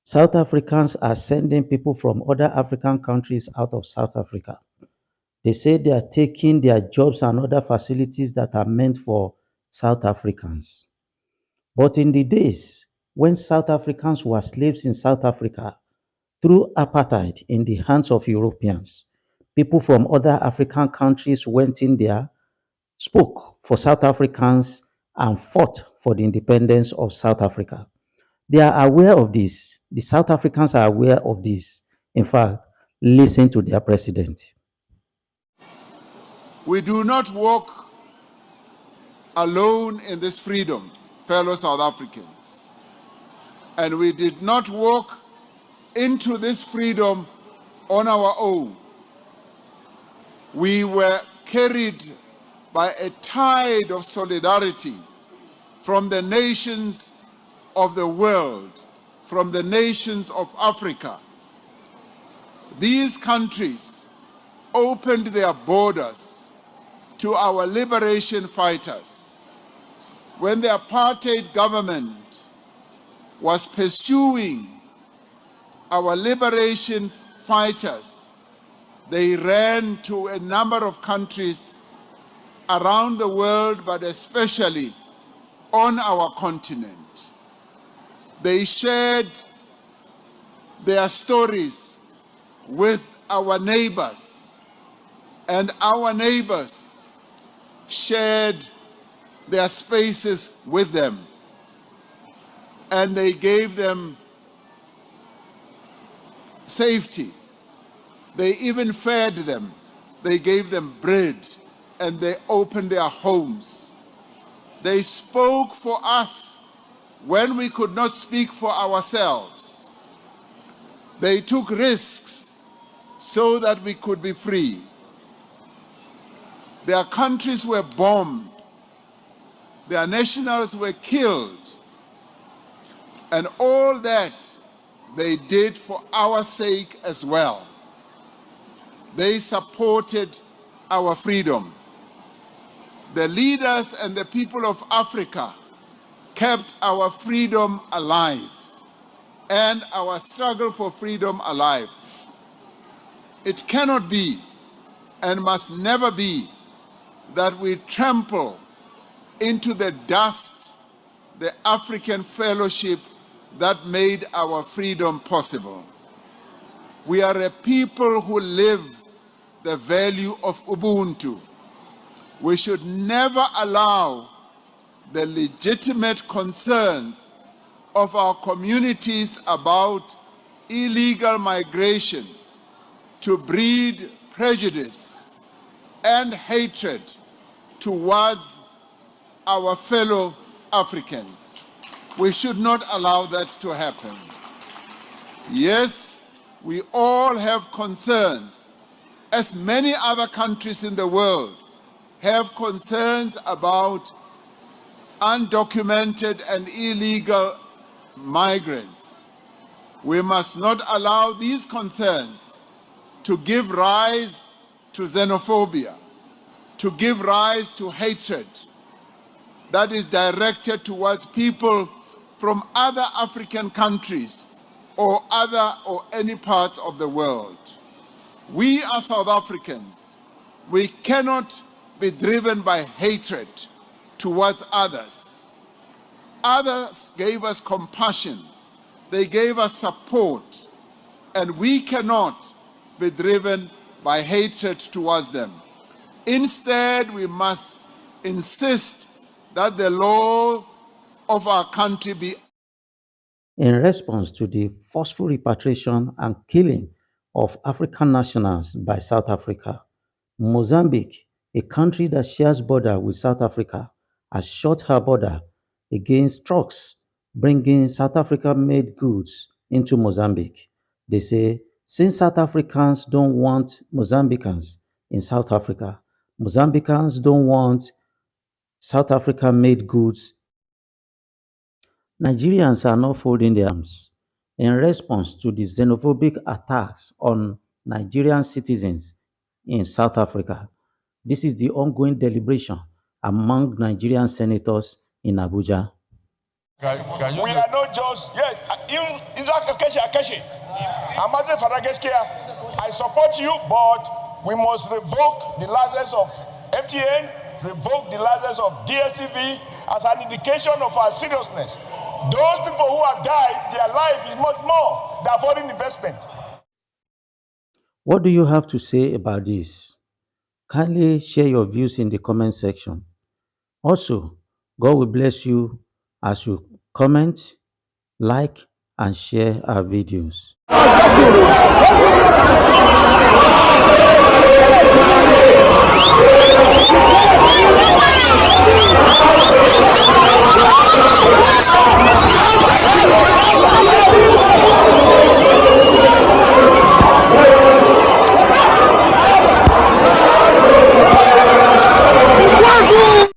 South Africans are sending people from other African countries out of South Africa. They say they are taking their jobs and other facilities that are meant for South Africans. But in the days when South Africans were slaves in South Africa, through apartheid in the hands of Europeans, people from other African countries went in there, spoke for South Africans, and fought for the independence of South Africa. They are aware of this. The South Africans are aware of this. In fact, listen to their president. We do not walk alone in this freedom, fellow South Africans. And we did not walk into this freedom on our own. We were carried by a tide of solidarity from the nations of the world, from the nations of Africa. These countries opened their borders to our liberation fighters. When the apartheid government was pursuing our liberation fighters, they ran to a number of countries around the world, but especially on our continent. They shared their stories with our neighbors, and our neighbors shared their spaces with them, and they gave them safety. They even fed them. They gave them bread, and they opened their homes. They spoke for us when we could not speak for ourselves. They took risks so that we could be free. Their countries were bombed. Their nationals were killed. And all that they did for our sake as well. They supported our freedom. The leaders and the people of Africa kept our freedom alive and our struggle for freedom alive. It cannot be and must never be that we trample into the dust the African fellowship that made our freedom possible. We are a people who live the value of Ubuntu. We should never allow the legitimate concerns of our communities about illegal migration to breed prejudice and hatred towards our fellow Africans. We should not allow that to happen. Yes, we all have concerns, as many other countries in the world have concerns about undocumented and illegal migrants. We must not allow these concerns to give rise to xenophobia, to give rise to hatred that is directed towards people from other African countries or any parts of the world. We are South Africans. We cannot be driven by hatred towards others. Others gave us compassion. They gave us support. And we cannot be driven by hatred towards them. Instead, we must insist that the law of our country be. In response to the forceful repatriation and killing of African nationals by South Africa, Mozambique, a country that shares border with South Africa, has shut her border against trucks bringing South African-made goods into Mozambique. They say since South Africans don't want Mozambicans in South Africa, Mozambicans don't want South African-made goods. Nigerians are not folding their arms. In response to the xenophobic attacks on Nigerian citizens in South Africa, this is the ongoing deliberation among Nigerian senators in Abuja. We are not just, yes, Akeshi. Amate Farageskia, I support you, but we must revoke the license of MTN, revoke the license of DSTV as an indication of our seriousness. Those people who have died, their life is much more than foreign investment. What do you have to say about this? Kindly share your views in the comment section. Also, God will bless you as you comment, like, and share our videos.